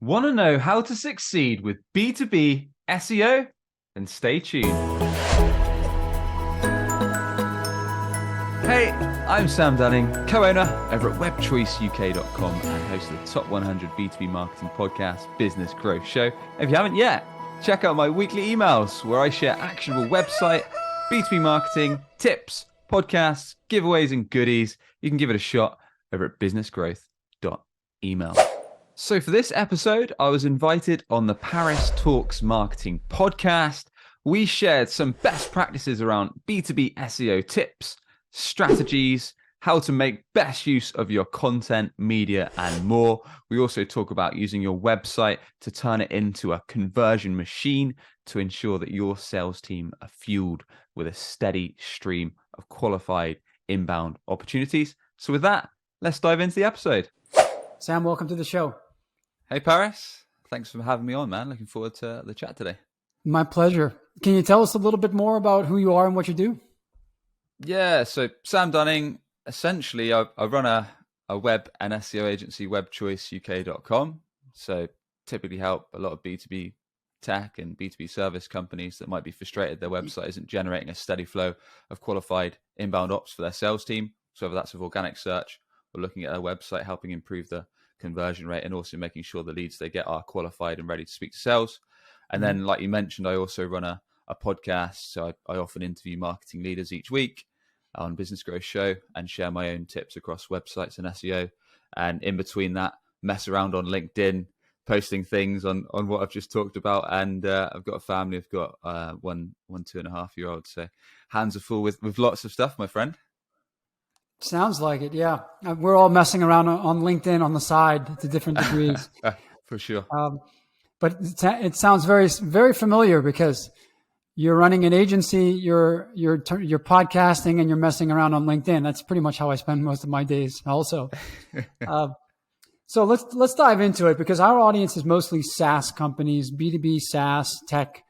Want to know how to succeed with B2B SEO? Then stay tuned. Hey, I'm Sam Dunning, co-owner over at webchoiceuk.com and host of the Top 100 B2B Marketing Podcast Business Growth Show. If you haven't yet, check out my weekly emails where I share actionable website, B2B marketing, tips, podcasts, giveaways, and goodies. You can give it a shot over at businessgrowth.email. So for this episode, I was invited on the Paris Talks Marketing podcast. We shared some best practices around B2B SEO tips, strategies, how to make best use of your content, media, and more. We also talk about using your website to turn it into a conversion machine to ensure that your sales team are fueled with a steady stream of qualified inbound opportunities. So with that, let's dive into the episode. Sam, welcome to the show. Hey, Paris. Thanks for having me on, man. Looking forward to the chat today. My pleasure. Can you tell us a little bit more about who you are and what you do? Yeah, so Sam Dunning, essentially, I run a web and SEO agency, webchoiceuk.com. So typically help a lot of B2B tech and B2B service companies that might be frustrated their website isn't generating a steady flow of qualified inbound ops for their sales team. So whether that's with organic search or looking at their website, helping improve the conversion rate and also making sure the leads they get are qualified and ready to speak to sales. And then, like you mentioned, I also run a podcast. So I often interview marketing leaders each week on Business Growth Show and share my own tips across websites and SEO. And in between that, mess around on LinkedIn, posting things on what I've just talked about. And I've got a family. I've got one 2.5-year-old. So hands are full with lots of stuff, my friend. Sounds like it, yeah. We're all messing around on LinkedIn on the side to different degrees. For sure. But it sounds very, very familiar because you're running an agency, you're podcasting, and you're messing around on LinkedIn. That's pretty much how I spend most of my days also. So let's dive into it because our audience is mostly SaaS companies, B2B SaaS tech.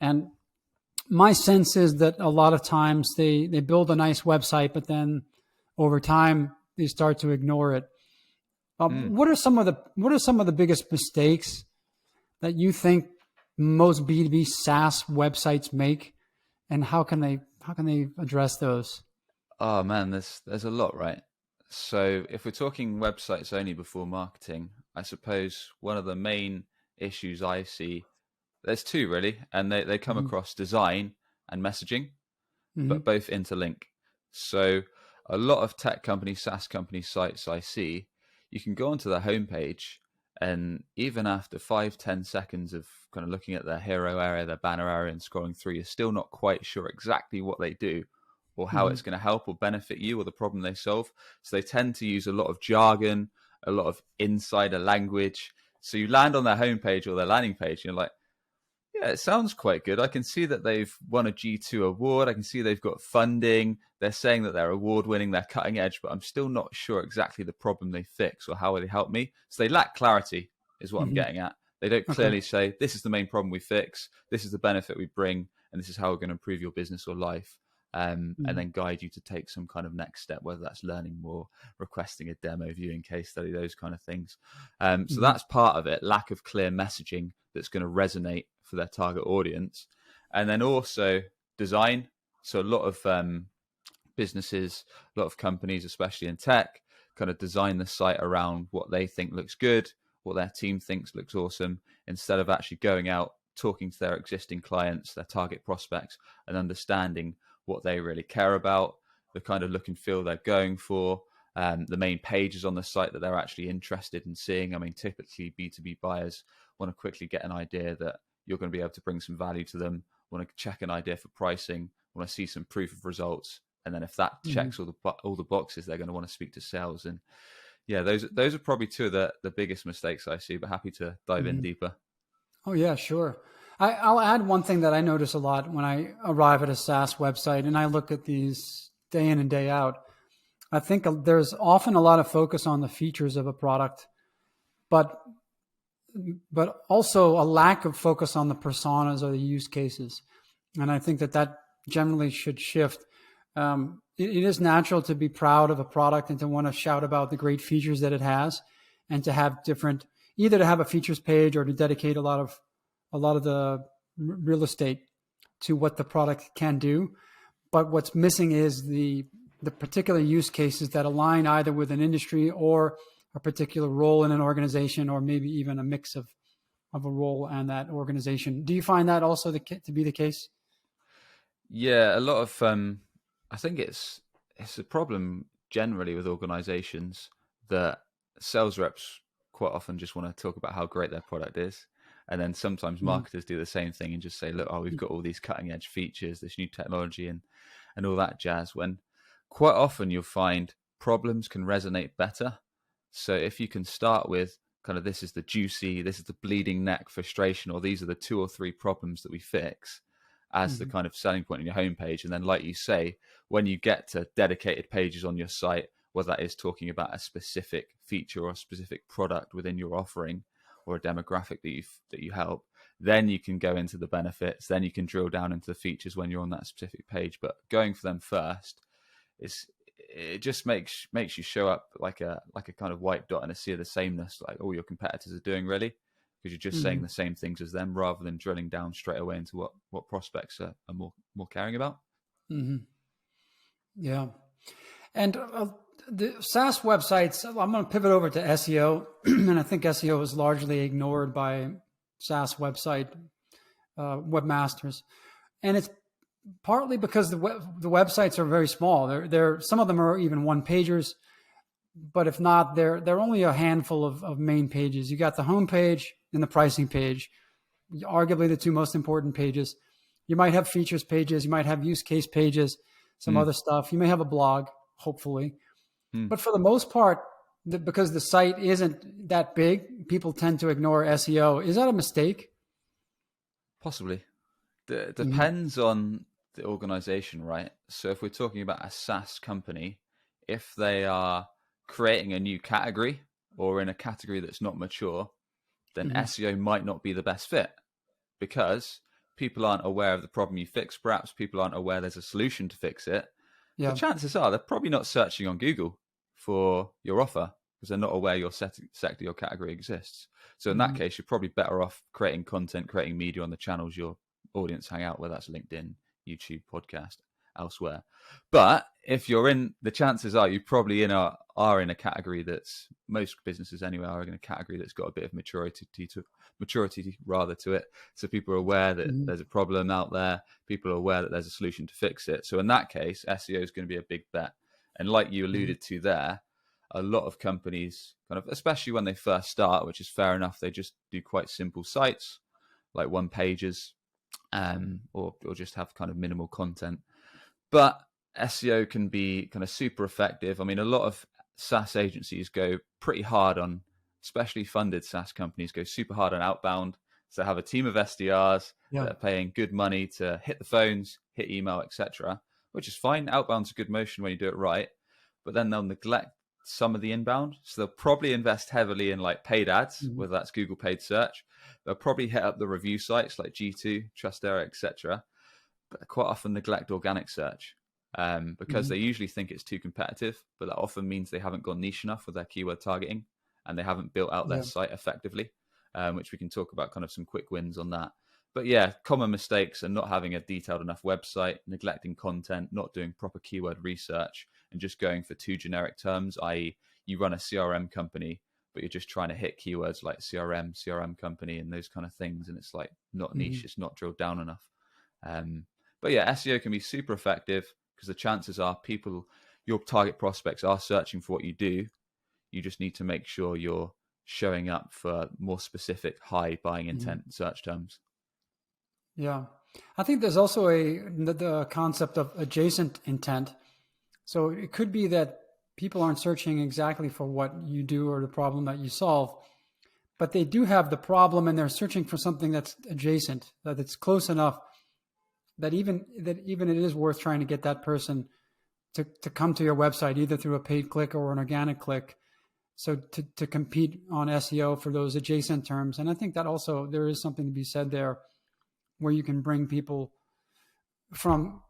And my sense is that a lot of times they build a nice website, but then over time they start to ignore it. What are some of the biggest mistakes that you think most B2B SaaS websites make, and how can they address those? Oh man, there's a lot, right? So if we're talking websites only before marketing, I suppose one of the main issues I see, there's two really, and they come across design and messaging, but both interlink. So a lot of tech companies, SaaS company sites I see, you can go onto their homepage and even after 5-10 seconds of kind of looking at their hero area, their banner area and scrolling through, you're still not quite sure exactly what they do or how it's going to help or benefit you or the problem they solve. So they tend to use a lot of jargon, a lot of insider language. So you land on their homepage or their landing page and you're like, yeah, it sounds quite good. I can see that they've won a G2 award. I can see they've got funding. They're saying that they're award winning, they're cutting edge, but I'm still not sure exactly the problem they fix or how they help me. So they lack clarity is what I'm getting at. They don't clearly say, this is the main problem we fix. This is the benefit we bring. And this is how we're going to improve your business or life. And then guide you to take some kind of next step, whether that's learning more, requesting a demo, viewing case study, those kind of things. So that's part of it, lack of clear messaging that's going to resonate for their target audience. And then also design. So a lot of businesses, a lot of companies, especially in tech, kind of design the site around what they think looks good, what their team thinks looks awesome, instead of actually going out, talking to their existing clients, their target prospects, and understanding what they really care about, the kind of look and feel they're going for, the main pages on the site that they're actually interested in seeing. I mean, typically B2B buyers want to quickly get an idea that you're going to be able to bring some value to them, want to check an idea for pricing, want to see some proof of results. And then if that checks all the boxes, they're going to want to speak to sales. And yeah, those are probably two of the biggest mistakes I see, but happy to dive in deeper. Oh yeah, sure. I'll add one thing that I notice a lot when I arrive at a SaaS website and I look at these day in and day out. I think there's often a lot of focus on the features of a product, but also a lack of focus on the personas or the use cases. And I think that generally should shift. It is natural to be proud of a product and to want to shout about the great features that it has and to have different either to have a features page or to dedicate a lot of the real estate to what the product can do. But what's missing is the particular use cases that align either with an industry or a particular role in an organization, or maybe even a mix of a role and that organization. Do you find that also to be the case? Yeah, a lot of I think it's a problem generally with organizations that sales reps quite often just want to talk about how great their product is. And then sometimes Mm-hmm. marketers do the same thing and just say, look, oh, we've got all these cutting edge features, this new technology and all that jazz. When quite often you'll find problems can resonate better. So if you can start with kind of, this is the bleeding neck frustration, or these are the 2 or 3 problems that we fix as the kind of selling point on your homepage. And then, like you say, when you get to dedicated pages on your site, whether that is talking about a specific feature or a specific product within your offering or a demographic that you help, then you can go into the benefits, then you can drill down into the features when you're on that specific page. But going for them first it just makes you show up like a kind of white dot in a sea of the sameness, like all your competitors are doing, really, because you're just saying the same things as them rather than drilling down straight away into what prospects are more caring about. Mm-hmm. Yeah. And the SaaS websites, I'm going to pivot over to SEO. And I think SEO is largely ignored by SaaS website webmasters. And it's partly because the websites are very small. They're some of them are even one pagers, but if not, they're only a handful of main pages. You got the home page and the pricing page, arguably the 2 most important pages. You might have features pages, you might have use case pages, some other stuff. You may have a blog, hopefully. But for the most part, because the site isn't that big, people tend to ignore SEO. Is that a mistake? Possibly. Depends on the organization, right? So if we're talking about a SaaS company, if they are creating a new category or in a category that's not mature, then SEO might not be the best fit, because people aren't aware of the problem you fix. Perhaps people aren't aware there's a solution to fix it. Yeah. The chances are they're probably not searching on Google for your offer because they're not aware your sector, your category exists. So in that case, you're probably better off creating content, creating media on the channels your audience hang out, whether that's LinkedIn, YouTube, podcast, elsewhere. But if you're in, the chances are you probably are in a category that's, most businesses anyway are in a category that's got a bit of maturity to it. So people are aware that there's a problem out there. People are aware that there's a solution to fix it. So in that case, SEO is going to be a big bet. And like you alluded to there, a lot of companies kind of, especially when they first start, which is fair enough, they just do quite simple sites like one pages, or just have kind of minimal content. But SEO can be kind of super effective. I mean, a lot of SaaS agencies go pretty hard on, especially funded SaaS companies, go super hard on outbound. So have a team of SDRs that are paying good money to hit the phones, hit email, etc., which is fine. Outbound's a good motion when you do it right, but then they'll neglect some of the inbound. So they'll probably invest heavily in like paid ads, whether that's Google paid search. They'll probably hit up the review sites like G2, Trustera, etc., but quite often neglect organic search because they usually think it's too competitive, but that often means they haven't gone niche enough with their keyword targeting and they haven't built out their site effectively, which we can talk about kind of some quick wins on that. But yeah, common mistakes are not having a detailed enough website, neglecting content, not doing proper keyword research, and just going for too generic terms, i.e. you run a CRM company, but you're just trying to hit keywords like CRM company and those kind of things. And it's like not niche, it's not drilled down enough. But yeah, SEO can be super effective because the chances are your target prospects are searching for what you do. You just need to make sure you're showing up for more specific high buying intent search terms. Yeah. I think there's also the concept of adjacent intent. So it could be that people aren't searching exactly for what you do or the problem that you solve, but they do have the problem and they're searching for something that's adjacent, that it's close enough that even it is worth trying to get that person to come to your website, either through a paid click or an organic click. So to compete on SEO for those adjacent terms. And I think that also there is something to be said there where you can bring people from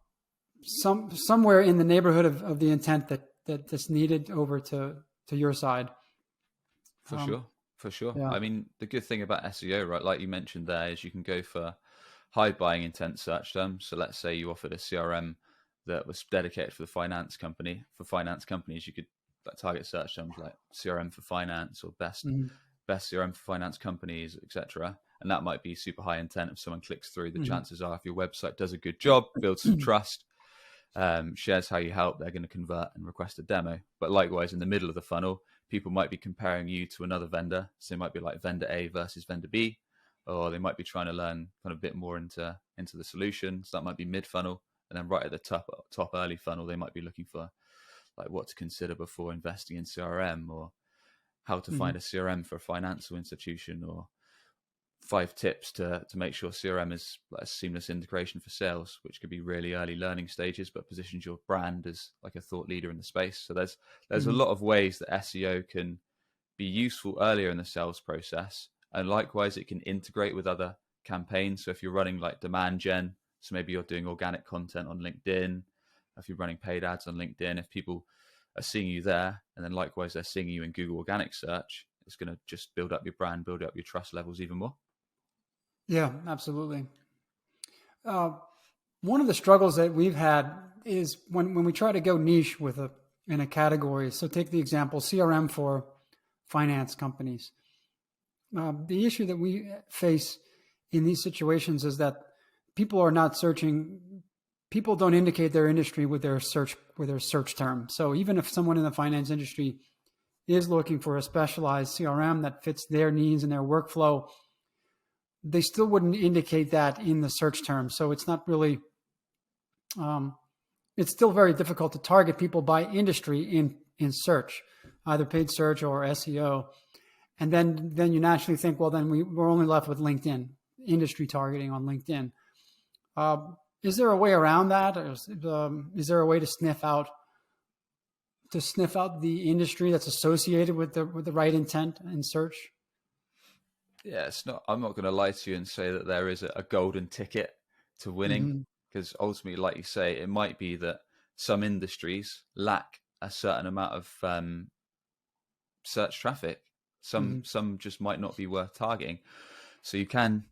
somewhere in the neighborhood of the intent that's needed over to your side. For sure. For sure. Yeah. I mean, the good thing about SEO, right, like you mentioned there, is you can go for high buying intent search terms. So let's say you offered a CRM that was dedicated for the finance company. For finance companies, you could like, target search terms like CRM for finance or Mhm. best CRM for finance companies, etc. And that might be super high intent. If someone clicks through, the Mhm. chances are, if your website does a good job, builds some trust, shares how you help, they're going to convert and request a demo. But likewise, in the middle of the funnel, people might be comparing you to another vendor. So they might be like vendor A versus vendor B, or they might be trying to learn kind of a bit more into the solution. So that might be mid funnel, and then right at the top early funnel, they might be looking for like what to consider before investing in CRM, or how to Mhm. find a CRM for a financial institution, or 5 tips to make sure CRM is like a seamless integration for sales, which could be really early learning stages, but positions your brand as like a thought leader in the space. So there's a Mhm. lot of ways that SEO can be useful earlier in the sales process, and likewise it can integrate with other campaigns. So if you're running like demand gen, so maybe you're doing organic content on LinkedIn, if you're running paid ads on LinkedIn, if people are seeing you there, and then likewise they're seeing you in Google organic search, it's going to just build up your brand, build up your trust levels even more. Yeah, absolutely. Uh, One of the struggles that we've had is when we try to go niche with a in a category. So take the example CRM for finance companies. The issue that we face in these situations is that people are not searching. People don't indicate their industry with their search term. So even if someone in the finance industry is looking for a specialized CRM that fits their needs and their workflow, they still wouldn't indicate that in the search term. So it's not really um, it's still very difficult to target people by industry in search, either paid search or SEO. And then you naturally think, well, then we're only left with LinkedIn, industry targeting on LinkedIn. Uh, is there a way around that? Or is there a way to sniff out the industry that's associated with the right intent in search? Yeah, it's not. I'm not going to lie to you and say that there is a golden ticket to winning, Mm-hmm. because ultimately, like you say, it might be that some industries lack a certain amount of search traffic. Mm-hmm. Some just might not be worth targeting. So you can,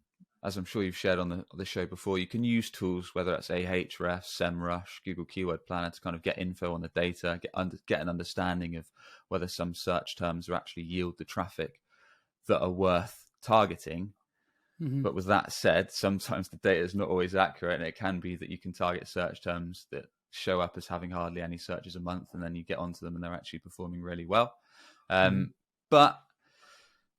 as I'm sure you've shared on the show before, you can use tools, whether that's Ahrefs, SEMrush, Google Keyword Planner, to kind of get info on the data, get an understanding of whether some search terms are actually yield the traffic that are worth targeting. Mm-hmm. But with that said, sometimes the data is not always accurate, and it can be that you can target search terms that show up as having hardly any searches a month, and then you get onto them and they're actually performing really well. Mm-hmm. But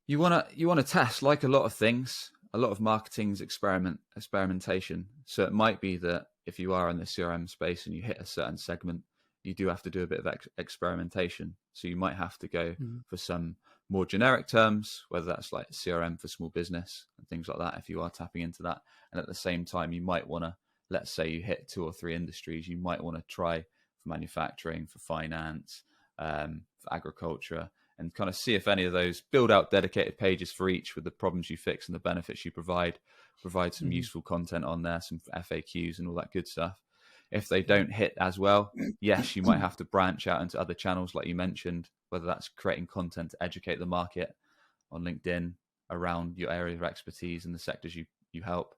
you wanna test, like a lot of things. A lot of marketing's experimentation. So it might be that if you are in the CRM space and you hit a certain segment, you do have to do a bit of experimentation. So you might have to go Mm-hmm. for some more generic terms, whether that's like CRM for small business and things like that, if you are tapping into that. And at the same time, you might want to, let's say you hit 2 or 3 industries, you might want to try for manufacturing, for finance, for agriculture, and kind of see if any of those, build out dedicated pages for each with the problems you fix and the benefits you provide some Mm-hmm. useful content on there, some FAQs and all that good stuff. If they don't hit as well, yes, you might have to branch out into other channels, like you mentioned, whether that's creating content to educate the market on LinkedIn around your area of expertise and the sectors you help.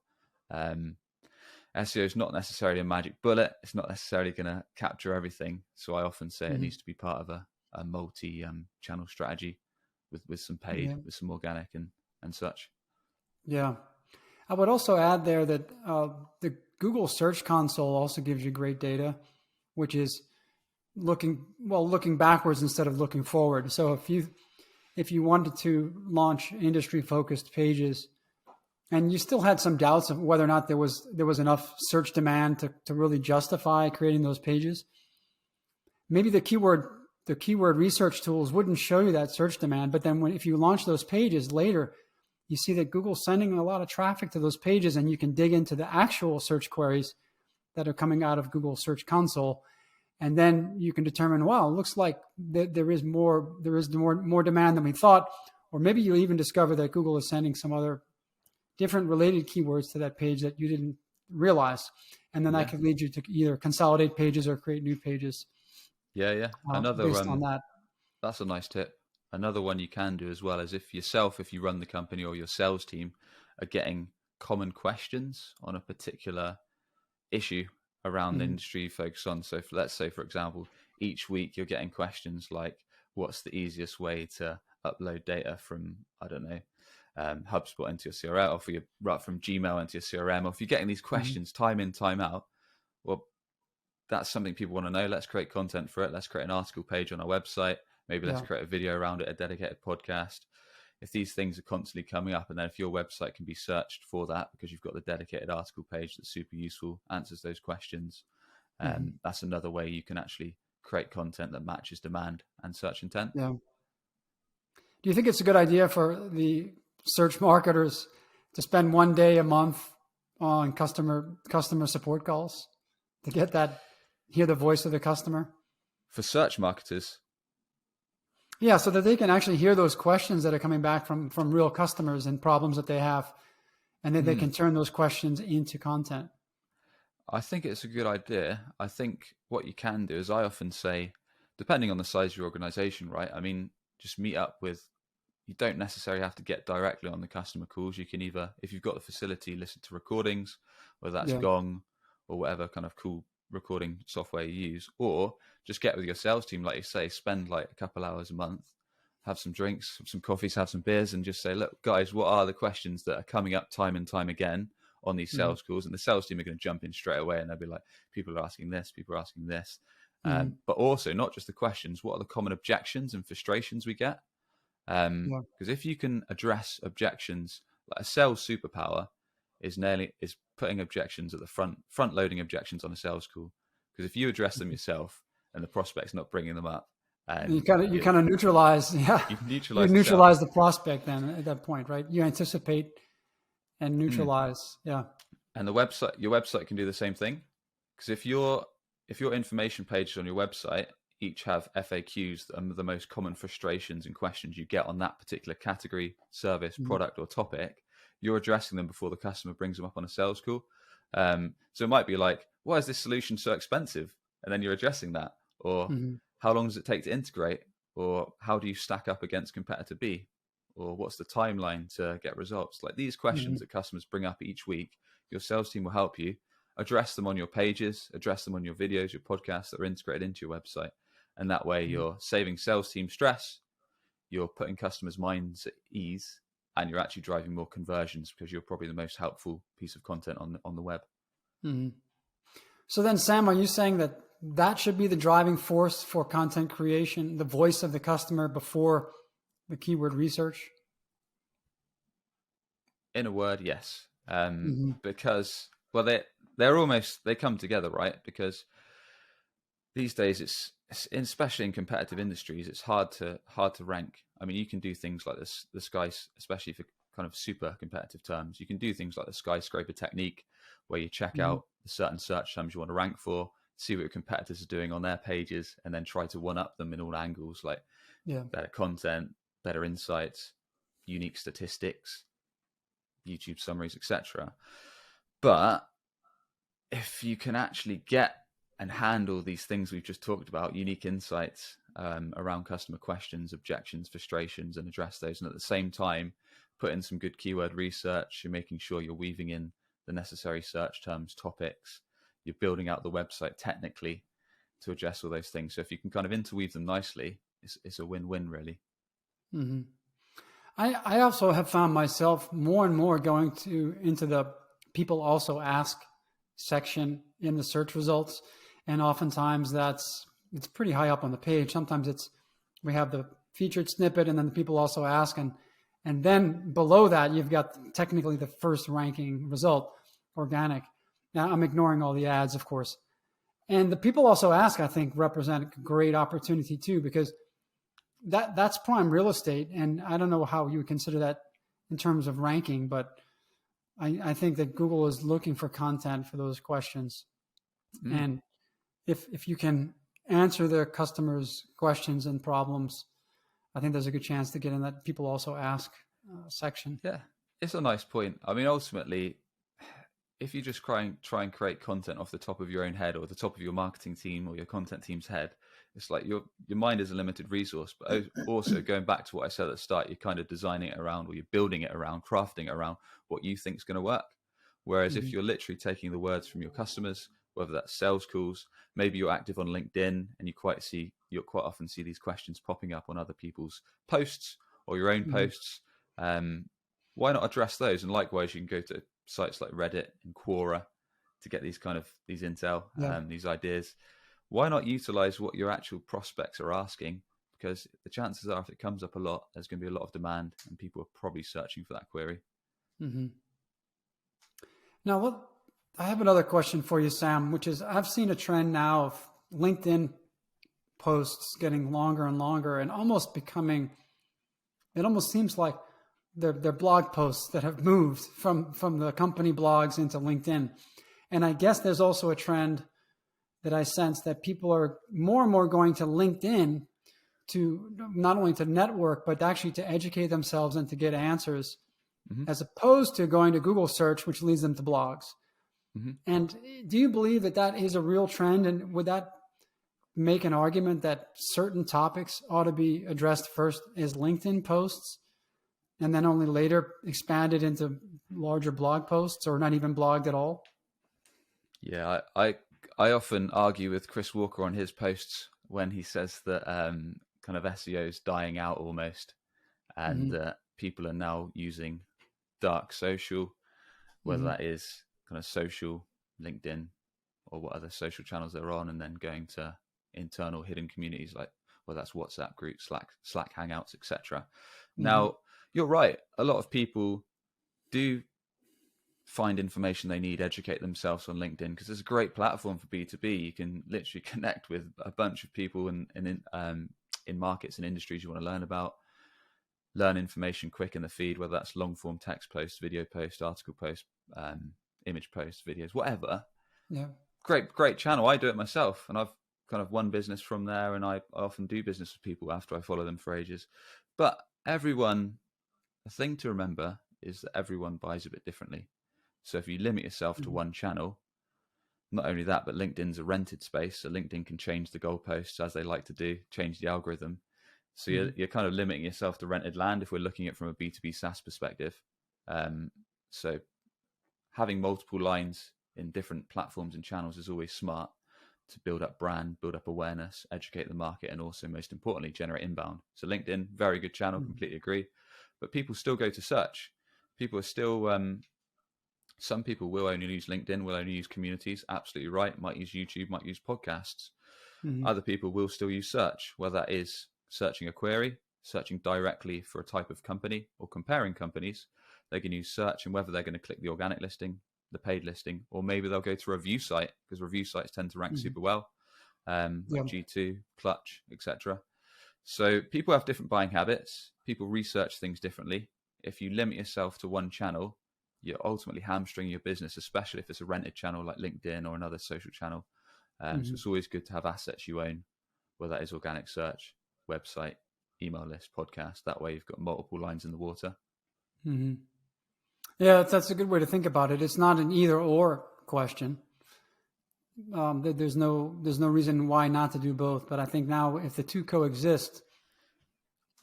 SEO is not necessarily a magic bullet. It's not necessarily going to capture everything. So I often say it Mm-hmm. needs to be part of a multi channel strategy with some paid, Yeah. with some organic and such. Yeah. I would also add there that the Google Search Console also gives you great data, which is looking backwards instead of looking forward. So if you wanted to launch industry focused pages and you still had some doubts of whether or not there was enough search demand to really justify creating those pages, maybe the keyword research tools wouldn't show you that search demand. But then if you launch those pages later, you see that Google's sending a lot of traffic to those pages, and you can dig into the actual search queries that are coming out of Google Search Console. And then you can determine, wow, it looks like there is more demand than we thought. Or maybe you even discover that Google is sending some other different related keywords to that page that you didn't realize. And then that Yeah, could lead you to either consolidate pages or create new pages yeah. Another based on that. that's a nice tip. another one you can do as well is if you run the company or your sales team are getting common questions on a particular issue around the Mm-hmm. industry you focus on. So let's say, for example, each week you're getting questions like, what's the easiest way to upload data from, I don't know, HubSpot into your CRM, or from Gmail into your CRM, or if you're getting these Mm-hmm. questions time in, time out, well, that's something people want to know. Let's create content for it. Let's create an article page on our website. Maybe let's Yeah. create a video around it, a dedicated podcast. If these things are constantly coming up, and then if your website can be searched for that because you've got the dedicated article page that's super useful, answers those questions, Mm-hmm. that's another way you can actually create content that matches demand and search intent. Yeah. Do you think it's a good idea for the search marketers to spend one day a month on customer support calls to get that, hear the voice of the customer? For search marketers, Yeah, so that they can actually hear those questions that are coming back from real customers and problems that they have, and then they can turn those questions into content. I think it's a good idea. I think what you can do is, I often say, depending on the size of your organization, right? I mean, just meet up with, you don't necessarily have to get directly on the customer calls. You can either, if you've got the facility, listen to recordings, whether that's Yeah. Gong or whatever kind of cool recording software you use, or just get with your sales team, like you say, spend like a couple hours a month, have some drinks, some coffees, have some beers, and just say, look, guys, what are the questions that are coming up time and time again on these Mm-hmm. sales calls? And the sales team are going to jump in straight away, and they'll be like, people are asking this, people are asking this. Mm-hmm. But also, not just the questions, what are the common objections and frustrations we get? Yeah. Because if you can address objections, like a sales superpower is putting objections at the front loading objections on a sales call. Because if you address them yourself and the prospect's not bringing them up, You and kind of neutralize, yeah. you You neutralize the sale. neutralize the prospect then at that point, right? You anticipate and neutralize. Yeah. And your website can do the same thing. Because if your information pages on your website each have FAQs that are the most common frustrations and questions you get on that particular category, service, Mm-hmm. product, or topic, you're addressing them before the customer brings them up on a sales call. So it might be like, why is this solution so expensive? And then you're addressing that. Or Mm-hmm. how long does it take to integrate? Or how do you stack up against competitor B? Or what's the timeline to get results? Like these questions Mm-hmm. that customers bring up each week, your sales team will help you address them on your pages, address them on your videos, your podcasts that are integrated into your website. And that way you're saving sales team stress, you're putting customers' minds at ease, and you're actually driving more conversions because you're probably the most helpful piece of content on the web. Mm-hmm. So then, Sam, are you saying that that should be the driving force for content creation, the voice of the customer before the keyword research? In a word, yes. Mm-hmm. Because, well, they come together, right? Because these days it's especially in competitive industries, it's hard to rank. I mean, you can do things like this, the sky, especially for kind of super competitive terms. You can do things like the skyscraper technique, where you check out the certain search terms you want to rank for, see what your competitors are doing on their pages, and then try to one up them in all angles, like better content, better insights, unique statistics, YouTube summaries, etc. But if you can actually get and handle these things we've just talked about, unique insights around customer questions, objections, frustrations, and address those, and at the same time put in some good keyword research, you're making sure you're weaving in the necessary search terms, topics, you're building out the website technically to address all those things. So if you can kind of interweave them nicely, it's a win-win, really. Mm-hmm. I also have found myself more and more going into the people also ask section in the search results, and oftentimes it's pretty high up on the page. Sometimes we have the featured snippet, and then the people also ask, and then below that you've got technically the first ranking result, organic. Now I'm ignoring all the ads, of course, and the people also ask, I think, represent a great opportunity too, because that's prime real estate. And I don't know how you would consider that in terms of ranking, but I think that Google is looking for content for those questions. And if you can answer their customers' questions and problems, I think there's a good chance to get in that people also ask section. Yeah, it's a nice point. I mean, ultimately, if you just try and create content off the top of your own head or the top of your marketing team or your content team's head, it's like your mind is a limited resource, but also going back to what I said at the start, you're kind of designing it around, or you're building it around, crafting it around what you think is going to work. Whereas if you're literally taking the words from your customers, whether that's sales calls, maybe you're active on LinkedIn and you'll quite often see these questions popping up on other people's posts or your own posts. Why not address those? And likewise, you can go to sites like Reddit and Quora to get these intel, these ideas. Why not utilize what your actual prospects are asking? Because the chances are, if it comes up a lot, there's going to be a lot of demand, and people are probably searching for that query. Now, I have another question for you, Sam, which is, I've seen a trend now of LinkedIn posts getting longer and longer, and almost becoming, it almost seems like they're blog posts that have moved from the company blogs into LinkedIn. And I guess there's also a trend that I sense that people are more and more going to LinkedIn to not only to network, but actually to educate themselves and to get answers, as opposed to going to Google search, which leads them to blogs. And do you believe that that is a real trend? And would that make an argument that certain topics ought to be addressed first as LinkedIn posts, and then only later expanded into larger blog posts, or not even blogged at all? Yeah, I often argue with Chris Walker on his posts when he says that kind of SEO is dying out almost, and people are now using dark social, whether that is kind of social, LinkedIn, or what other social channels they're on, and then going to internal hidden communities like, well, that's WhatsApp groups, Slack Hangouts, etc. Now, you're right. A lot of people do find information they need, educate themselves on LinkedIn, because it's a great platform for B2B. You can literally connect with a bunch of people in markets and industries you want to learn about, learn information quick in the feed, whether that's long form text posts, video posts, article posts, image posts, videos, whatever. Yeah. Great channel. I do it myself, and I've kind of won business from there, and I often do business with people after I follow them for ages. But the thing to remember is that everyone buys a bit differently. So if you limit yourself to one channel, not only that, but LinkedIn's a rented space, so LinkedIn can change the goalposts as they like to do, change the algorithm. So you're kind of limiting yourself to rented land if we're looking at it from a B2B SaaS perspective. So having multiple lines in different platforms and channels is always smart to build up brand, build up awareness, educate the market, and also, most importantly, generate inbound. So LinkedIn, very good channel, completely agree. But people still go to search. People are still... some people will only use LinkedIn, will only use communities. Absolutely right. Might use YouTube, might use podcasts. Other people will still use search, whether that is searching a query, searching directly for a type of company, or comparing companies. They can use search, and whether they're going to click the organic listing, the paid listing, or maybe they'll go to a review site, because review sites tend to rank super well, like G2, Clutch, etc. So people have different buying habits. People research things differently. If you limit yourself to one channel, you're ultimately hamstringing your business, especially if it's a rented channel like LinkedIn or another social channel. So it's always good to have assets you own, whether that is organic search, website, email list, podcast. That way you've got multiple lines in the water. Yeah, that's a good way to think about it. It's not an either or question. There's no reason why not to do both. But I think now, if the two coexist,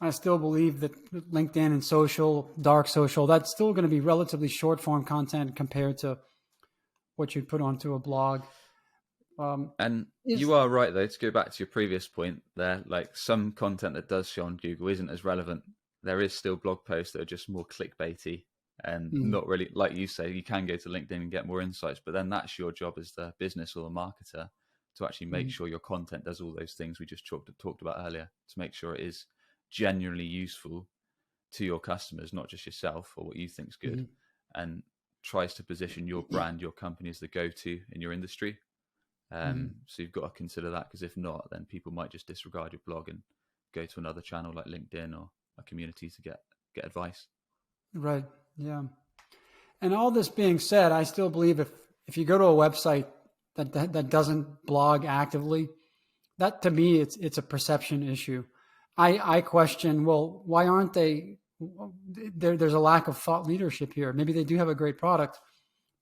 I still believe that LinkedIn and social, dark social, that's still going to be relatively short form content compared to what you'd put onto a blog. And you are right, though, to go back to your previous point there, like some content that does show on Google isn't as relevant. There is still blog posts that are just more clickbaity and not really, like you say, you can go to LinkedIn and get more insights, but then that's your job as the business or the marketer to actually make sure your content does all those things we just talked about earlier, to make sure it is genuinely useful to your customers, not just yourself or what you think's good, and tries to position your brand, your company as the go-to in your industry. So you've got to consider that, because if not, then people might just disregard your blog and go to another channel like LinkedIn or a community to get advice. Right. Yeah. And all this being said, I still believe if you go to a website that doesn't blog actively, that to me, it's a perception issue. I question, well, why aren't they, there's a lack of thought leadership here. Maybe they do have a great product,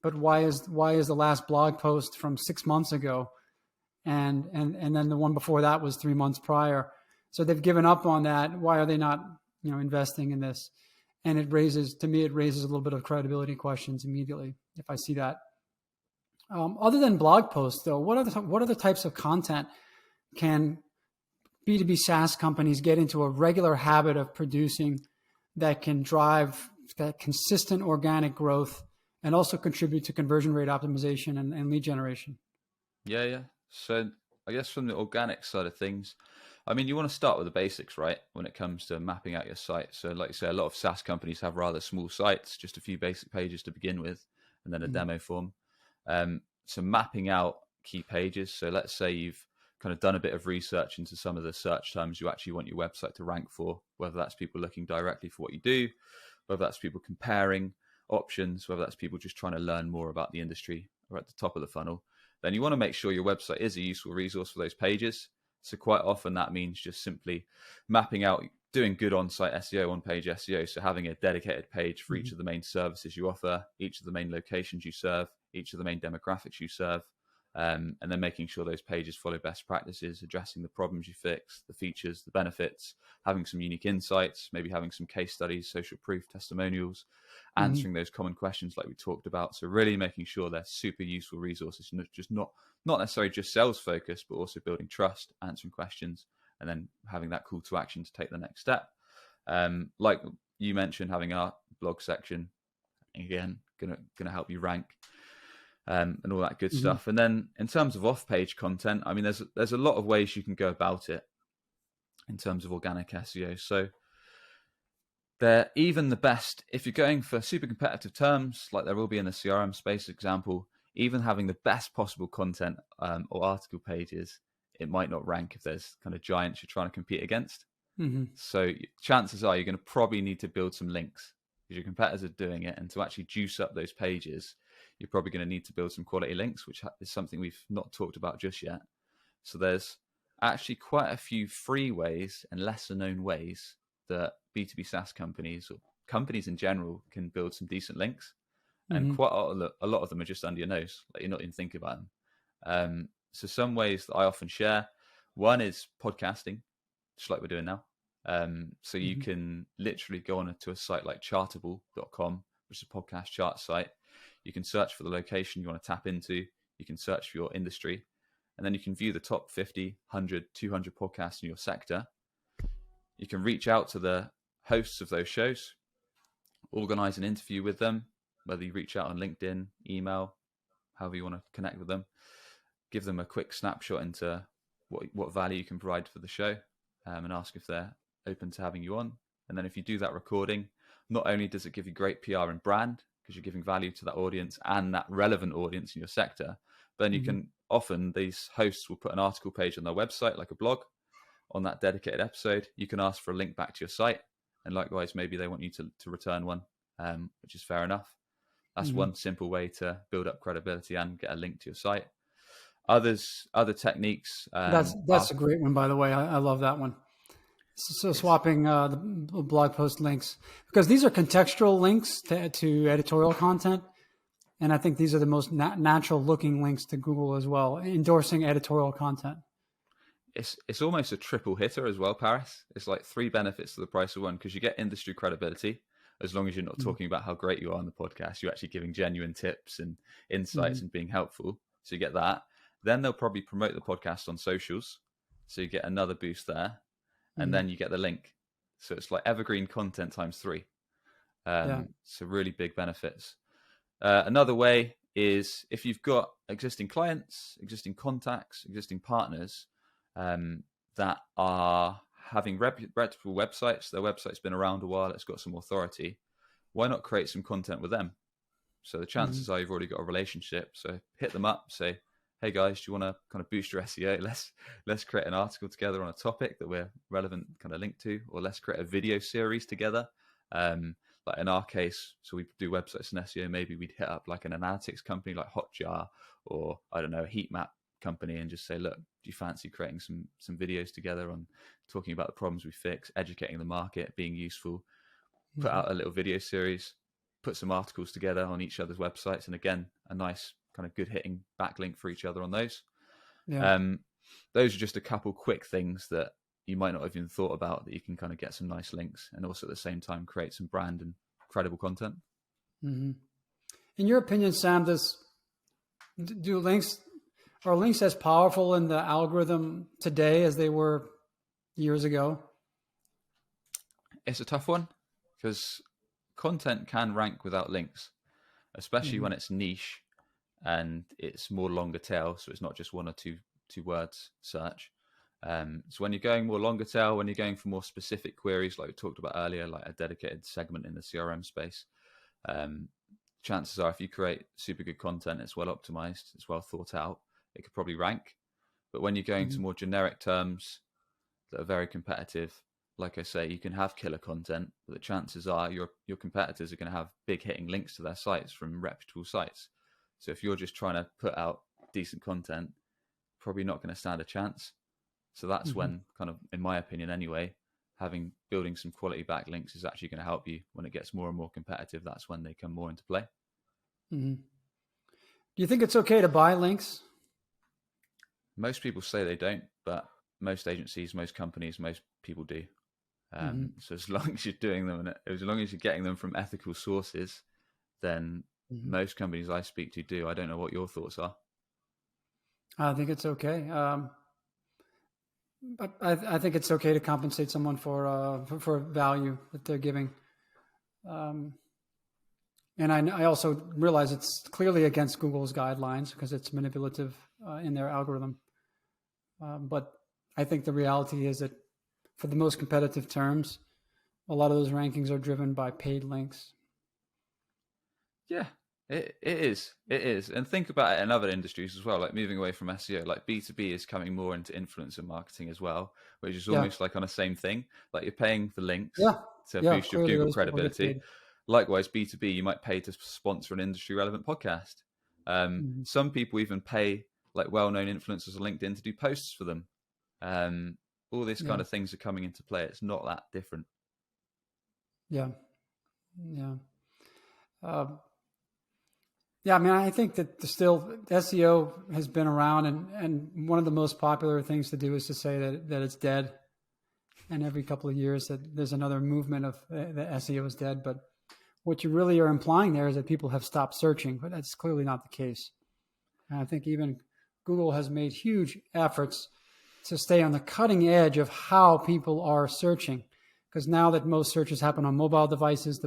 but why is the last blog post from 6 months ago and then the one before that was 3 months prior. So they've given up on that. Why are they not, investing in this? And it raises a little bit of credibility questions immediately if I see that. Other than blog posts, though, what are the types of content can B2B SaaS companies get into a regular habit of producing that can drive that consistent organic growth and also contribute to conversion rate optimization and lead generation? Yeah. So I guess from the organic side of things, I mean, you want to start with the basics, right? When it comes to mapping out your site. So like you say, a lot of SaaS companies have rather small sites, just a few basic pages to begin with, and then a demo form. So mapping out key pages. So let's say you've kind of done a bit of research into some of the search terms you actually want your website to rank for, whether that's people looking directly for what you do, whether that's people comparing options, whether that's people just trying to learn more about the industry or at the top of the funnel. Then you want to make sure your website is a useful resource for those pages. So quite often that means just simply mapping out, doing good on-site SEO, on-page SEO. So having a dedicated page for each of the main services you offer, each of the main locations you serve, each of the main demographics you serve, and then making sure those pages follow best practices, addressing the problems you fix, the features, the benefits, having some unique insights, maybe having some case studies, social proof, testimonials, answering those common questions like we talked about. So really making sure they're super useful resources, not necessarily just sales focused, but also building trust, answering questions, and then having that call to action to take the next step. Like you mentioned, having our blog section, again, gonna help you rank. And all that good stuff. And then in terms of off-page content, I mean, there's a lot of ways you can go about it in terms of organic SEO. So they're even the best, if you're going for super competitive terms, like there will be in the CRM space example, even having the best possible content or article pages, it might not rank if there's kind of giants you're trying to compete against. So chances are you're going to probably need to build some links because your competitors are doing it. And to actually juice up those pages, you're probably going to need to build some quality links, which is something we've not talked about just yet. So there's actually quite a few free ways and lesser known ways that B2B SaaS companies or companies in general can build some decent links. And quite a lot of them are just under your nose, like you're not even thinking about them. So some ways that I often share, one is podcasting, just like we're doing now. So you can literally go on to a site like chartable.com, which is a podcast chart site. You can search for the location you want to tap into. You can search for your industry, and then you can view the top 50, 100, 200 podcasts in your sector. You can reach out to the hosts of those shows, organize an interview with them, whether you reach out on LinkedIn, email, however you want to connect with them. Give them a quick snapshot into what value you can provide for the show, and ask if they're open to having you on. And then if you do that recording, not only does it give you great PR and brand, because you're giving value to that audience and that relevant audience in your sector, but then you can often, these hosts will put an article page on their website, like a blog, on that dedicated episode. You can ask for a link back to your site, and likewise, maybe they want you to return one, which is fair enough. That's one simple way to build up credibility and get a link to your site. Other techniques. That's a great one, by the way. I love that one. So swapping the blog post links, because these are contextual links to editorial content. And I think these are the most natural looking links to Google as well, endorsing editorial content. It's almost a triple hitter as well, Paris. It's like 3 benefits to the price of one, because you get industry credibility, as long as you're not talking about how great you are on the podcast. You're actually giving genuine tips and insights and being helpful. So you get that. Then they'll probably promote the podcast on socials. So you get another boost there. And then you get the link. So it's like evergreen content times 3. So really big benefits. Another way is if you've got existing clients, existing contacts, existing partners that are having reputable websites, their website's been around a while, it's got some authority, why not create some content with them? So the chances are you've already got a relationship. So hit them up, say, hey guys, do you want to kind of boost your SEO? Let's create an article together on a topic that we're relevant kind of linked to, or let's create a video series together. Like in our case, so we do websites and SEO, maybe we'd hit up like an analytics company like Hotjar, or I don't know, a heat map company, and just say, look, do you fancy creating some videos together on talking about the problems we fix, educating the market, being useful, put out a little video series, put some articles together on each other's websites, and again, a nice kind of good hitting backlink for each other on those. Yeah. Those are just a couple quick things that you might not have even thought about, that you can kind of get some nice links and also at the same time create some brand and credible content. Mm-hmm. In your opinion, Sam, do links are links as powerful in the algorithm today as they were years ago? It's a tough one because content can rank without links, especially Mm-hmm. when it's niche and it's more longer tail. So it's not just one or two words search. So when you're going more longer tail, when you're going for more specific queries, like we talked about earlier, like a dedicated segment in the CRM space, chances are if you create super good content, it's well optimized, it's well thought out, it could probably rank. But when you're going Mm-hmm. to more generic terms that are very competitive, like I say, you can have killer content, but the chances are your competitors are going to have big hitting links to their sites from reputable sites. So if you're just trying to put out decent content, probably not going to stand a chance. So that's Mm-hmm. when, kind of, in my opinion anyway, building some quality backlinks is actually going to help you. When it gets more and more competitive, that's when they come more into play. Mm-hmm. Do you think it's okay to buy links? Most people say they don't, but most agencies, most companies, most people do. Mm-hmm. So as long as you're doing them, and as long as you're getting them from ethical sources, then Mm-hmm. most companies I speak to do. I don't know what your thoughts are. I think it's okay. But I think it's okay to compensate someone for value that they're giving. Um, and I also realize it's clearly against Google's guidelines because it's manipulative in their algorithm. But I think the reality is that for the most competitive terms, a lot of those rankings are driven by paid links. Yeah, it is. It is. And think about it in other industries as well, like moving away from SEO, like B2B is coming more into influencer marketing as well, which is Yeah, almost like on a same thing. Like you're paying for links yeah, to yeah. boost your Clearly, Google those people get credibility. paid. Likewise, B2B, you might pay to sponsor an industry relevant podcast. Mm-hmm. Some people even pay like well-known influencers on LinkedIn to do posts for them. All these kind Yeah, of things are coming into play. It's not that different. yeah, yeah. Uh, Yeah, I mean, I think that still SEO has been around, and one of the most popular things to do is to say that it's dead. And every couple of years, that there's another movement of that SEO is dead. But what you really are implying there is that people have stopped searching, but that's clearly not the case. And I think even Google has made huge efforts to stay on the cutting edge of how people are searching, because now that most searches happen on mobile devices,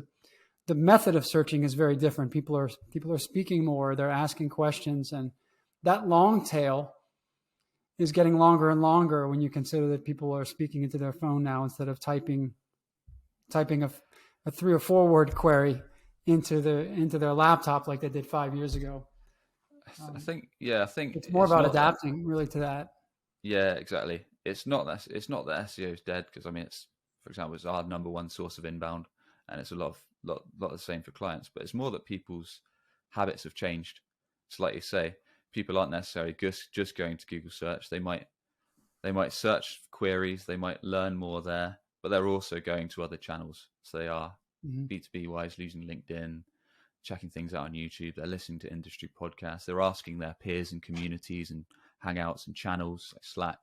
the method of searching is very different. People are speaking more, they're asking questions, and that long tail is getting longer and longer when you consider that people are speaking into their phone now instead of typing a 3 or 4 word query into their laptop like they did 5 years ago. I Um, think, yeah, I think it's more it's about not that. adapting really to that. Yeah, exactly. It's not that SEO is dead, because I mean, it's, for example, it's our number one source of inbound, and it's a lot the same for clients. But it's more that people's habits have changed. It's like you say, people aren't necessarily just going to Google search. They might search queries, they might learn more there, but they're also going to other channels. So they are Mm-hmm. B2B wise using LinkedIn, checking things out on YouTube. They're listening to industry podcasts. They're asking their peers and communities and hangouts and channels like Slack.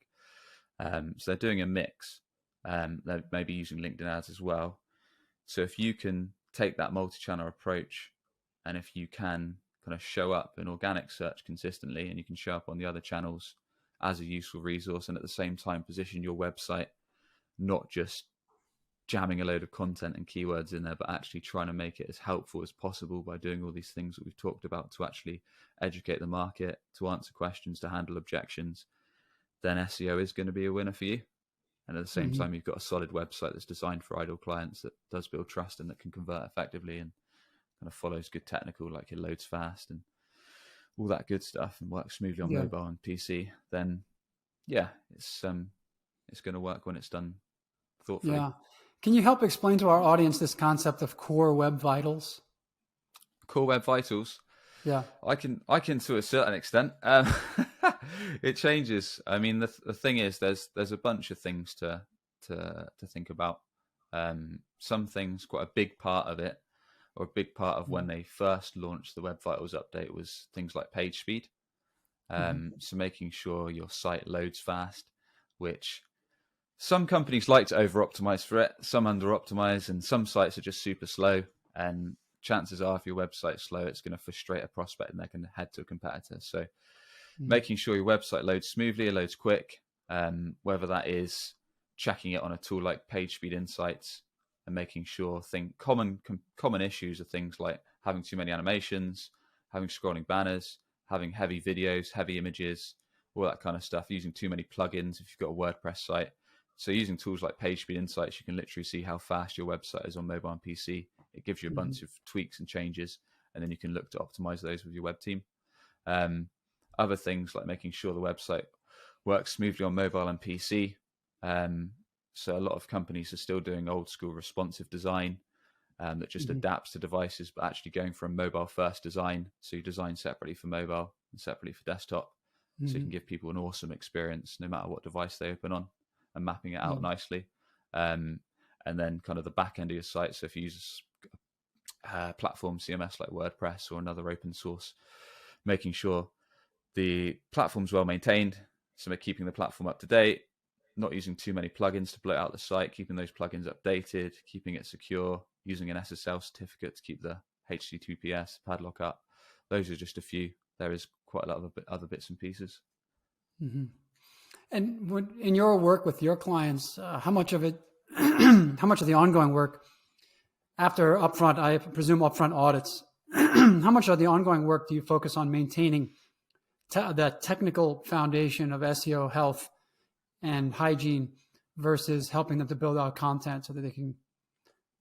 So they're doing a mix. They're maybe using LinkedIn ads as well. So if you can take that multi-channel approach, and if you can kind of show up in organic search consistently, and you can show up on the other channels as a useful resource, and at the same time position your website not just jamming a load of content and keywords in there, but actually trying to make it as helpful as possible by doing all these things that we've talked about to actually educate the market, to answer questions, to handle objections, then SEO is going to be a winner for you. And at the same Mm-hmm. time, you've got a solid website that's designed for ideal clients, that does build trust and that can convert effectively and kind of follows good technical, like it loads fast and all that good stuff, and works smoothly on Yeah, mobile and PC. Then yeah, it's going to work when it's done thoughtfully. yeah. Can you help explain to our audience this concept of core web vitals? Core Web Vitals. Yeah. I can to a certain extent. It changes. I mean, the thing is, there's a bunch of things to think about. Some things, quite a big part of it, or a big part of when they first launched the Web Vitals update, was things like page speed. So making sure your site loads fast, which some companies like to over optimize for it, some under optimize, and some sites are just super slow. And chances are, if your website's slow, it's going to frustrate a prospect and they're going to head to a competitor. So making sure your website loads smoothly, loads quick, whether that is checking it on a tool like PageSpeed Insights and making sure common issues are things like having too many animations, having scrolling banners, having heavy videos, heavy images, all that kind of stuff, using too many plugins if you've got a WordPress site. So using tools like PageSpeed Insights, you can literally see how fast your website is on mobile and PC. It gives you a bunch of tweaks and changes, and then you can look to optimize those with your web team. Other things like making sure the website works smoothly on mobile and PC. So a lot of companies are still doing old school responsive design that just adapts to devices, but actually going for a mobile first design. So you design separately for mobile and separately for desktop. So you can give people an awesome experience no matter what device they open on, and mapping it out nicely. And then kind of the back end of your site. So if you use a platform CMS like WordPress or another open source, making sure the platform's well maintained. So we're keeping the platform up to date, not using too many plugins to bloat out the site, keeping those plugins updated, keeping it secure, using an SSL certificate to keep the HTTPS padlock up. Those are just a few. There is quite a lot of other bits and pieces. And in your work with your clients, how much of it, how much of the ongoing work after upfront, I presume upfront audits, how much of the ongoing work do you focus on maintaining the technical foundation of SEO health and hygiene versus helping them to build out content so that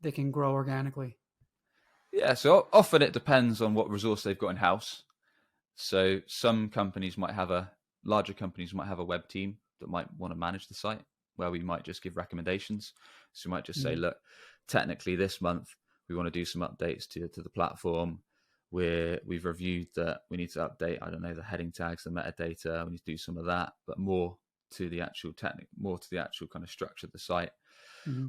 they can grow organically? Yeah, so often it depends on what resource they've got in house. So some companies larger companies might have a web team that might want to manage the site, where we might just give recommendations. So we might just say, look, technically this month we want to do some updates to the platform. We've reviewed that we need to update, I don't know, the heading tags, the metadata. We need to do some of that, but more to the actual kind of structure of the site.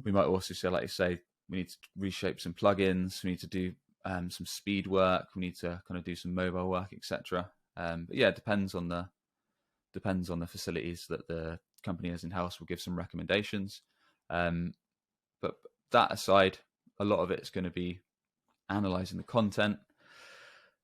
We might also say, like you say, we need to reshape some plugins. We need to do some speed work. We need to kind of do some mobile work, etc. But yeah, it depends on the facilities that the company has in house. We'll give some recommendations. But that aside, a lot of it's going to be analyzing the content,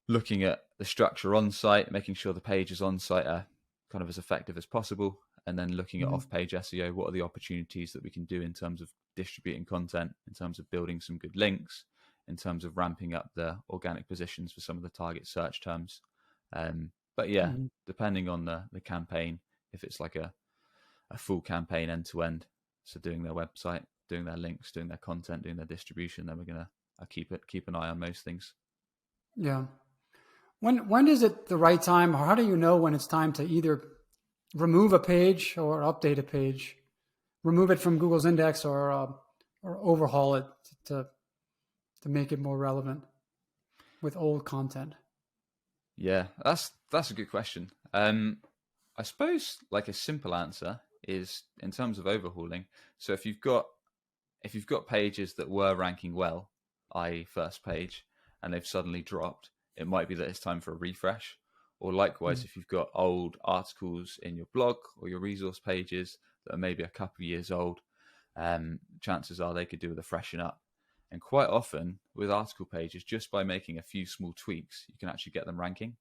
looking at the structure on site, making sure the pages on site are kind of as effective as possible, and then looking at off-page SEO. What are the opportunities that we can do in terms of distributing content, in terms of building some good links, in terms of ramping up the organic positions for some of the target search terms. But yeah, depending on the campaign, if it's like a full campaign end to end, so doing their website, doing their links, doing their content, doing their distribution, then we're gonna keep an eye on most things. Yeah. When is it the right time, or how do you know when it's time to either remove a page or update a page, remove it from Google's index, or overhaul it to make it more relevant with old content? Yeah, that's a good question. I suppose like a simple answer is in terms of overhauling. So if you've got pages that were ranking well, i.e. first page, and they've suddenly dropped, it might be that it's time for a refresh. Or likewise, if you've got old articles in your blog or your resource pages that are maybe a couple of years old, chances are they could do with a freshen up. And quite often with article pages, just by making a few small tweaks, you can actually get them ranking.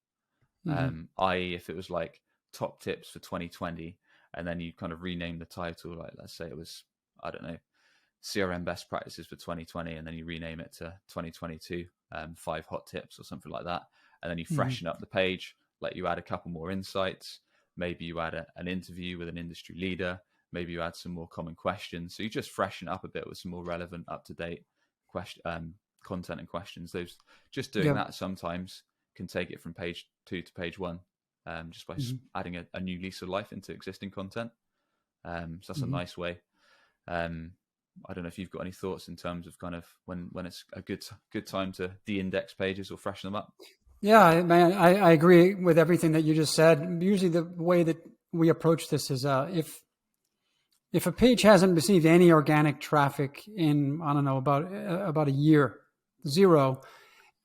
I.e. if it was like top tips for 2020, and then you kind of rename the title, like let's say it was, I don't know, CRM best practices for 2020, and then you rename it to 2022, 5 hot tips or something like that. And then you freshen up the page, like you add a couple more insights. Maybe you add an interview with an industry leader. Maybe you add some more common questions. So you just freshen up a bit with some more relevant, up-to-date content and questions. Those just doing that sometimes can take it from page 2 to page 1, just by adding a new lease of life into existing content. So that's a nice way. I don't know if you've got any thoughts in terms of kind of when it's a good time to de-index pages or freshen them up. Yeah, man, I agree with everything that you just said. Usually the way that we approach this is if a page hasn't received any organic traffic in, I don't know, about a year, 0,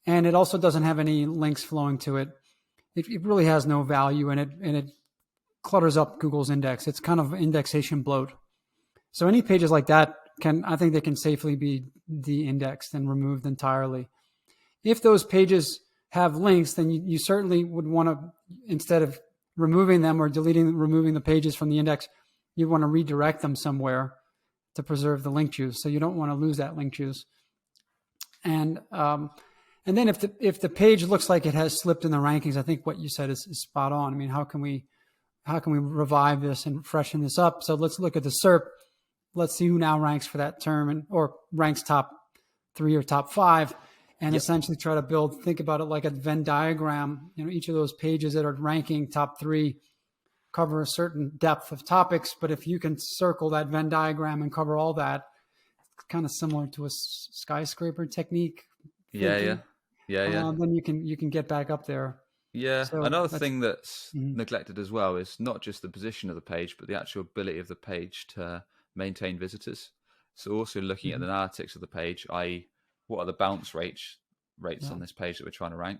and it also doesn't have any links flowing to it, it really has no value, and it clutters up Google's index. It's kind of indexation bloat. So any pages like that I think they can safely be de-indexed and removed entirely. If those pages have links, then you certainly would want to, instead of removing them or removing the pages from the index, you want to redirect them somewhere to preserve the link juice. So you don't want to lose that link juice. And then if the page looks like it has slipped in the rankings, I think what you said is spot on. I mean, how can we revive this and freshen this up? So let's look at the SERP. Let's see who now ranks for that term, or ranks top 3 or top 5, and essentially try to think about it like a Venn diagram. Each of those pages that are ranking top 3 cover a certain depth of topics, but if you can circle that Venn diagram and cover all that, it's kind of similar to a skyscraper technique. Yeah. Then you can get back up there. Yeah. So another thing that's neglected as well is not just the position of the page, but the actual ability of the page to maintain visitors. So also looking at the analytics of the page, i.e. what are the bounce rates on this page that we're trying to rank?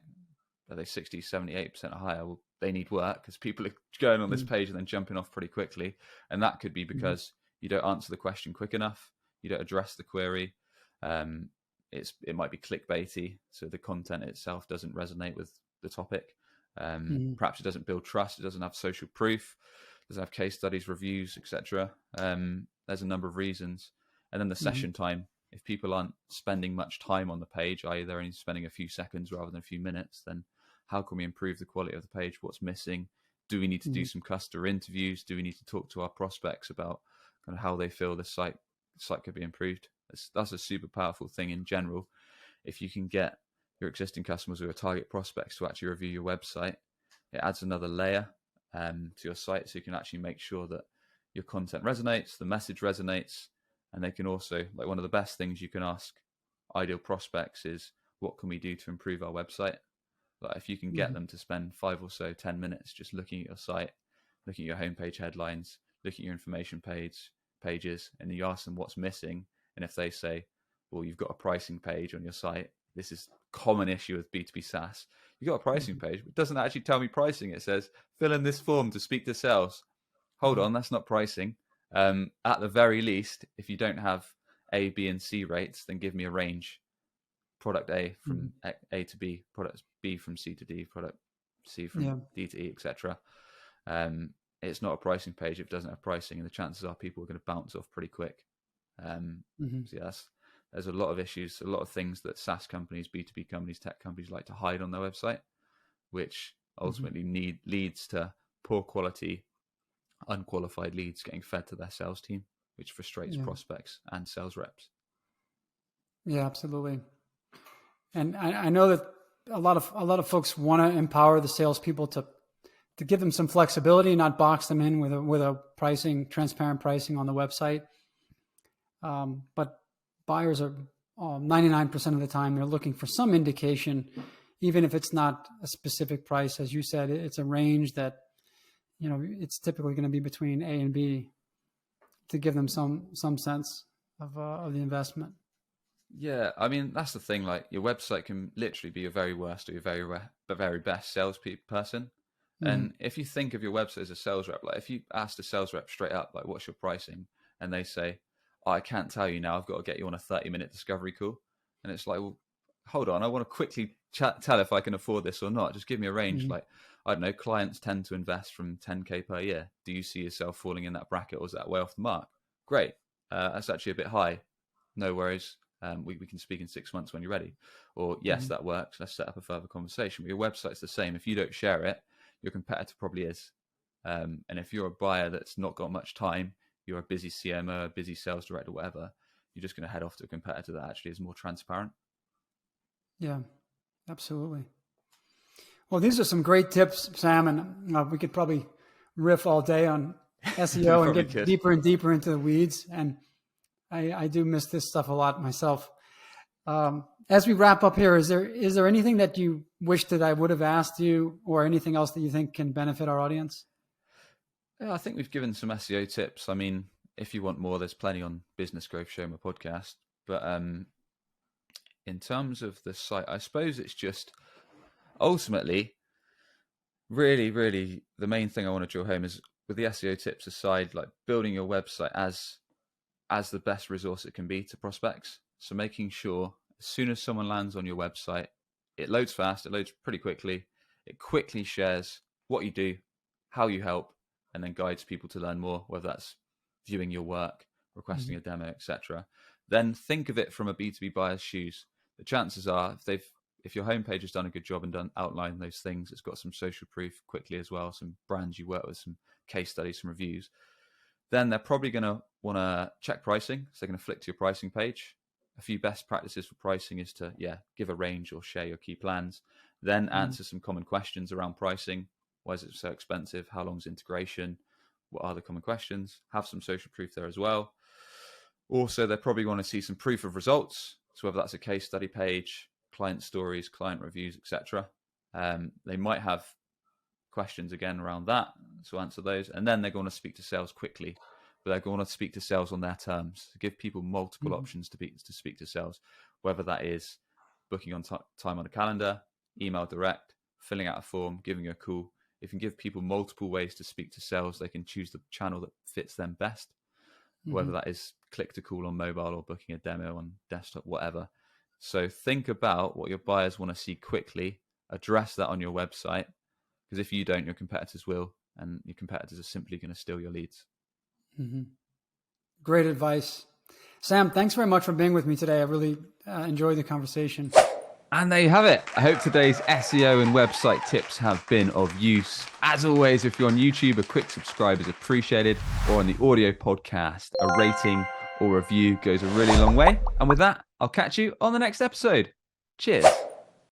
Are they 60, 78% or higher? Well, they need work, because people are going on this page and then jumping off pretty quickly. And that could be because you don't answer the question quick enough. You don't address the query. It might be clickbaity, so the content itself doesn't resonate with the topic. Perhaps it doesn't build trust. It doesn't have social proof. It doesn't have case studies, reviews, etc. There's a number of reasons. And then the session time. If people aren't spending much time on the page, i.e. they're only spending a few seconds rather than a few minutes, then how can we improve the quality of the page? What's missing? Do we need to do some customer interviews? Do we need to talk to our prospects about kind of how they feel the site could be improved? That's a super powerful thing in general. If you can get your existing customers or your target prospects to actually review your website, it adds another layer to your site, so you can actually make sure that your content resonates, the message resonates, and they can also, like, one of the best things you can ask ideal prospects is, what can we do to improve our website? Like, if you can get them to spend 5 or so 10 minutes just looking at your site, looking at your homepage headlines, looking at your information pages, and you ask them what's missing, and if they say, well, you've got a pricing page on your site, this is a common issue with B2B SaaS. You've got a pricing page, but it doesn't actually tell me pricing. It says, fill in this form to speak to sales. Hold on, that's not pricing. At the very least, if you don't have A, B, and C rates, then give me a range. Product A from A to B, product B from C to D, product C from D to E, etc. It's not a pricing page if it doesn't have pricing, and the chances are people are going to bounce off pretty quick. So there's a lot of issues, a lot of things that SaaS companies, B2B companies, tech companies like to hide on their website, which ultimately leads to poor quality, unqualified leads getting fed to their sales team, which frustrates prospects and sales reps. Yeah, absolutely. And I know that a lot of folks want to empower the salespeople to give them some flexibility, not box them in with a transparent pricing on the website. But buyers are 99% of the time, they're looking for some indication, even if it's not a specific price. As you said, it's a range that, it's typically going to be between A and B, to give them some sense of the investment. Yeah, I mean, that's the thing. Like, your website can literally be your very worst or your very best salesperson. And if you think of your website as a sales rep, like if you asked a sales rep straight up, like, what's your pricing? And they say, I can't tell you now, I've got to get you on a 30-minute discovery call. And it's like, well, hold on, I want to quickly tell if I can afford this or not. Just give me a range. Like, I don't know, clients tend to invest from 10K per year. Do you see yourself falling in that bracket, or is that way off the mark? Great. That's actually a bit high. No worries. We can speak in 6 months when you're ready. Or, yes, that works. Let's set up a further conversation. But your website's the same. If you don't share it, your competitor probably is. And if you're a buyer that's not got much time, you're a busy CMO, a busy sales director, whatever, you're just going to head off to a competitor that actually is more transparent. Yeah, absolutely. Well, these are some great tips, Sam, and we could probably riff all day on SEO and get deeper and deeper into the weeds. And I do miss this stuff a lot myself. As we wrap up here, is there anything that you wish that I would have asked you, or anything else that you think can benefit our audience? Yeah, I think we've given some SEO tips. I mean, if you want more, there's plenty on Business Growth Show, my podcast. But in terms of the site, I suppose it's just ultimately Really, really, the main thing I want to drill home is, with the SEO tips aside, like building your website as the best resource it can be to prospects. So making sure as soon as someone lands on your website, it loads fast, it loads pretty quickly, it quickly shares what you do, how you help, and then guides people to learn more, whether that's viewing your work, requesting a demo, etc. Then think of it from a B2B buyer's shoes. The chances are, if your homepage has done a good job and outlined those things, it's got some social proof quickly as well, some brands you work with, some case studies, some reviews, then they're probably going to want to check pricing. So they're going to flick to your pricing page. A few best practices for pricing is to, give a range or share your key plans. Then answer some common questions around pricing. Why is it so expensive? How long is integration? What are the common questions? Have some social proof there as well. Also, they probably want to see some proof of results. So whether that's a case study page, client stories, client reviews, etc. They might have questions again around that, so answer those. And then they're going to speak to sales quickly, but they're going to speak to sales on their terms, to give people multiple options to speak to sales, whether that is booking on time on a calendar, email direct, filling out a form, giving a call. If you can give people multiple ways to speak to sales, they can choose the channel that fits them best, whether that is click to call on mobile or booking a demo on desktop, whatever. So think about what your buyers want to see quickly, address that on your website, because if you don't, your competitors will, and your competitors are simply going to steal your leads. Great advice. Sam, thanks very much for being with me today. I really enjoyed the conversation. And there you have it. I hope today's SEO and website tips have been of use. As always, if you're on YouTube, a quick subscribe is appreciated, or on the audio podcast, a rating or review goes a really long way. And with that, I'll catch you on the next episode. Cheers.